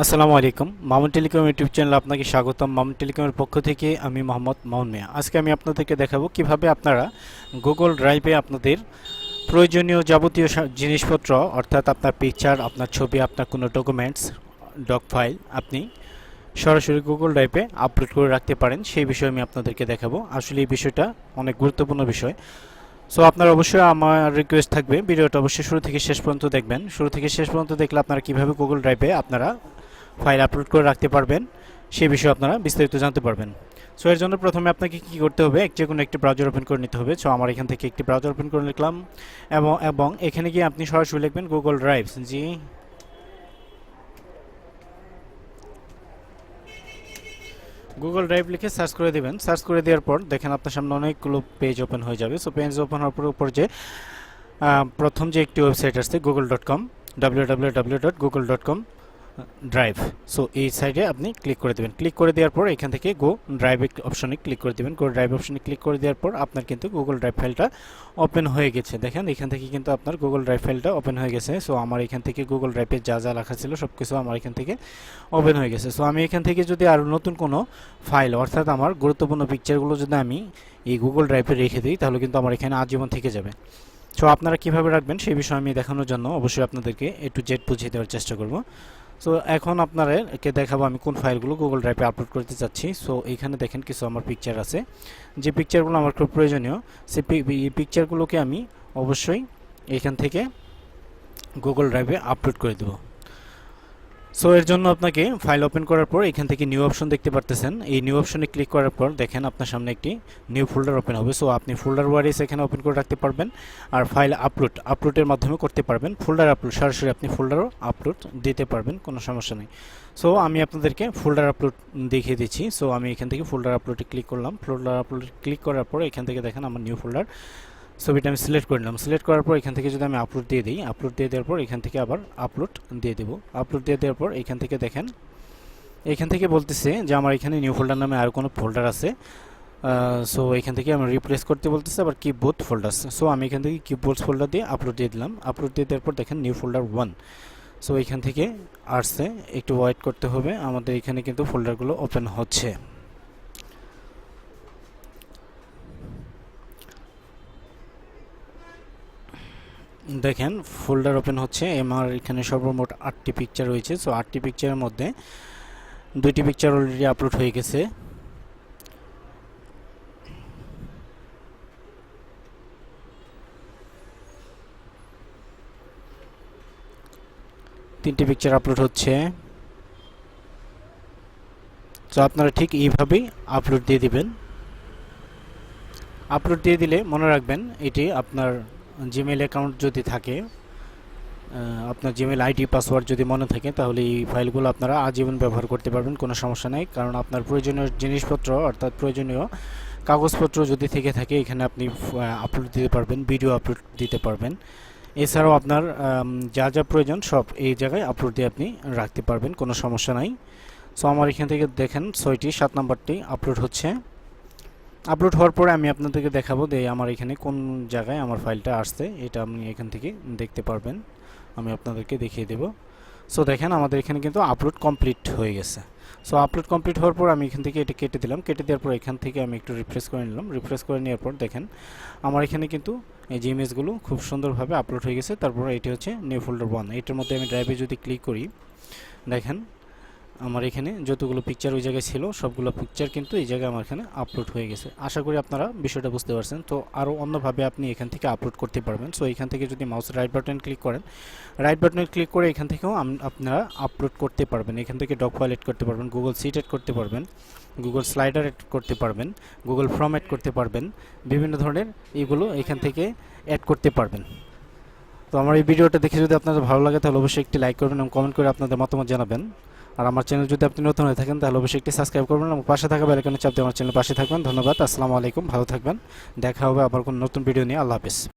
আসসালামু আলাইকুম। Mamun telecom YouTube চ্যানেলে আপনাকে স্বাগতম। মামুন টেলিকমের পক্ষ থেকে আমি মোহাম্মদ মামুন মিয়া। আজকে আমি আপনাদেরকে দেখাবো কিভাবে আপনারা গুগল ড্রাইভে আপনাদের প্রয়োজনীয় যাবতীয় জিনিসপত্র অর্থাৎ আপনার পিকচার, আপনার ছবি, আপনার কোনো ডকুমেন্টস, ডক ফাইল আপনি সরাসরি গুগল ড্রাইভে আপলোড করে রাখতে পারেন, সেই বিষয়ে আমি আপনাদেরকে দেখাবো। আসলে এই বিষয়টা অনেক গুরুত্বপূর্ণ বিষয়। সো আপনার অবশ্যই আমার রিকোয়েস্ট থাকবে ভিডিওটা অবশ্যই শুরু থেকে শেষ পর্যন্ত দেখবেন। শুরু থেকে শেষ পর্যন্ত দেখলে আপনারা কীভাবে গুগল ড্রাইভে আপনারা ফাইল আপলোড করে রাখতে পারবেন সেই বিষয়ে আপনারা বিস্তারিত জানতে পারবেন। সো এর জন্য প্রথমে আপনাকে কী করতে হবে, যে কোনো একটি ব্রাউজার ওপেন করে নিতে হবে। সো আমার এখান থেকে একটি ব্রাউজার ওপেন করে নিলাম এবং এখানে গিয়ে আপনি সরাসরি লিখবেন গুগল ড্রাইভ। গুগল ড্রাইভ লিখে সার্চ করে দেবেন। সার্চ করে দেওয়ার পর দেখেন আপনার সামনে অনেকগুলো পেজ ওপেন হয়ে যাবে। সো পেজ ওপেন হওয়ার উপর যে প্রথম যে একটি ওয়েবসাইট আসছে google.com, www.google.com ড্রাইভ। সো এই সাইডে আপনি ক্লিক করে দেবেন। ক্লিক করে দেওয়ার পর এখান থেকে গো ড্রাইভ অপশনে ক্লিক করে দেবেন। গো ড্রাইভ অপশনে ক্লিক করে দেওয়ার পর আপনার কিন্তু গুগল ড্রাইভ ফাইলটা ওপেন হয়ে গেছে। দেখেন এখান থেকে কিন্তু আপনার গুগল ড্রাইভ ফাইলটা ওপেন হয়ে গেছে। সো আমার এখান থেকে গুগল ড্রাইভে যা যা লেখা ছিল সব কিছু আমার এখান থেকে ওপেন হয়ে গেছে। সো আমি এখান থেকে যদি আরও নতুন কোনো ফাইল অর্থাৎ আমার গুরুত্বপূর্ণ পিকচারগুলো যদি আমি এই গুগল ড্রাইভে রেখে দিই তাহলে কিন্তু আমার এখানে আজীবন থেকে যাবে। সো আপনারা কীভাবে রাখবেন সেই বিষয়ে আমি দেখানোর জন্য অবশ্যই আপনাদেরকে A to Z বুঝিয়ে দেওয়ার চেষ্টা করব। সো এখন আপনাদেরকে দেখাবো আমি কোন ফাইলগুলো গুগল ড্রাইভে আপলোড করতে চাচ্ছি। সো এইখানে দেখেন কিছু আমার পিকচার আছে, যে পিকচারগুলো আমার খুব প্রয়োজনীয় সেই পিকচারগুলোকে আমি অবশ্যই এইখান থেকে গুগল ড্রাইভে আপলোড করে দেবো। সো এর জন্য আপনাকে ফাইল ওপেন করার পর এখান থেকে নিউ অপশন দেখতে পারতেছেন। এই নিউ অপশনে ক্লিক করার পর দেখেন আপনার সামনে একটি নিউ ফোল্ডার ওপেন হবে। সো আপনি ফোল্ডার ওয়াইজ এখানে ওপেন করে রাখতে পারবেন আর ফাইল আপলোডের মাধ্যমে করতে পারবেন। ফোল্ডার আপলোড সরাসরি আপনি ফোল্ডারও আপলোড দিতে পারবেন, কোনো সমস্যা নেই। সো আমি আপনাদেরকে ফোল্ডার আপলোড দেখিয়ে দিচ্ছি। সো আমি এখান থেকে ফোল্ডার আপলোডে ক্লিক করলাম। ফোল্ডার আপলোডে ক্লিক করার পর এখান থেকে দেখেন আমার নিউ ফোল্ডার ছবিটা আমি সিলেক্ট করে নিলাম। সিলেক্ট করার পর এখান থেকে যদি আমি আপলোড দিয়ে দিই, আপলোড দিয়ে দেওয়ার পর এখান থেকে আবার আপলোড দিয়ে দেবো। আপলোড দিয়ে দেওয়ার পর এখান থেকে দেখেন এখান থেকে বলতেছে যে আমার এখানে নিউ ফোল্ডার নামে আর কোনো ফোল্ডার আছে। সো এখান থেকে আমি রিপ্লেস করতে বলতেছে আবার কিবোর্ড ফোল্ডার্স। সো আমি এখান থেকে কিবোর্ড ফোল্ডার দিয়ে আপলোড দিয়ে দিলাম। আপলোড দিয়ে দেওয়ার পর দেখেন নিউ ফোল্ডার 1। সো এখান থেকে আসছে, একটু ওয়েট করতে হবে, আমাদের এখানে কিন্তু ফোল্ডারগুলো ওপেন হচ্ছে। দেখেন ফোল্ডার ওপেন হচ্ছে। আমার এখানে সর্বমোট 8টি পিকচার রয়েছে। সো 8টি পিকচারের মধ্যে 2টি পিকচার অলরেডি আপলোড হয়ে গেছে। তিনটি পিকচার আপলোড হচ্ছে। তো আপনারা ঠিক এইভাবেই আপলোড দিয়ে দিবেন। আপলোড দিয়ে দিলে মনে রাখবেন এটি আপনার জিমেইল অ্যাকাউন্ট যদি থাকে, আপনার জিমেইল আইডি পাসওয়ার্ড যদি মনে থাকে তাহলে এই ফাইলগুলো আপনারা আজীবন ব্যবহার করতে পারবেন, কোনো সমস্যা নেই। কারণ আপনার প্রয়োজনীয় জিনিসপত্র অর্থাৎ প্রয়োজনীয় কাগজপত্র যদি থেকে থাকে এখানে আপনি আপলোড দিতে পারবেন, ভিডিও আপলোড দিতে পারবেন। এছাড়াও আপনার যা যা প্রয়োজন সব এই জায়গায় আপলোড দিয়ে আপনি রাখতে পারবেন, কোনো সমস্যা নাই। সো আমার এখান থেকে দেখেন 6টি 7 নাম্বারটি আপলোড হচ্ছে। আপলোড হওয়ার পরে আমি আপনাদেরকে দেখাবো যে আমার এখানে কোন জায়গায় আমার ফাইলটা আসছে, এটা আপনি এখান থেকে দেখতে পারবেন, আমি আপনাদেরকে দেখিয়ে দেব। সো দেখেন আমাদের এখানে কিন্তু আপলোড কমপ্লিট হয়ে গেছে। সো আপলোড কমপ্লিট হওয়ার পর আমি এখান থেকে এটা কেটে দিলাম। কেটে দেওয়ার পর এখান থেকে আমি একটু রিফ্রেশ করে নিলাম। রিফ্রেশ করে নেওয়ার পর দেখেন আমার এখানে কিন্তু এই যে ইমেজগুলো খুব সুন্দরভাবে আপলোড হয়ে গেছে। তারপর এটি হচ্ছে নিউ ফোল্ডার 1। এটার মধ্যে আমি ড্রাইভে যদি ক্লিক করি দেখেন আমার এখানে যতগুলো পিকচার ওই জায়গায় ছিল সবগুলো পিকচার কিন্তু এই জায়গায় আমার এখানে আপলোড হয়ে গেছে। আশা করি আপনারা বিষয়টা বুঝতে পারছেন। তো আরও অন্যভাবে আপনি এখান থেকে আপলোড করতে পারবেন। সো এখান থেকে যদি মাউস রাইট বাটন ক্লিক করেন, রাইট বাটনে ক্লিক করে এখান থেকেও আপনারা আপলোড করতে পারবেন। এখান থেকে ডক ফাইল এড করতে পারবেন, গুগল সিট এড করতে পারবেন, গুগল স্লাইডার এড করতে পারবেন, গুগল ফর্ম এড করতে পারবেন, বিভিন্ন ধরনের এগুলো এখান থেকে অ্যাড করতে পারবেন। তো আমার এই ভিডিওটা দেখে যদি আপনাদের ভালো লাগে তাহলে অবশ্যই একটি লাইক করবেন এবং কমেন্ট করে আপনাদের মতামত জানাবেন। আর আমার চ্যানেল যদি আপনি নতুন হয়ে থাকেন তাহলে অবশ্যই একটি সাবস্ক্রাইব করবেন এবং পাশে থাকা বেল আইকনে চাপ দিয়ে আমার চ্যানেলের পাশে থাকবেন। ধন্যবাদ। আসসালামু আলাইকুম, ভালো থাকবেন। দেখা হবে আবার কোনো নতুন ভিডিও নিয়ে। আল্লাহ হাফেজ।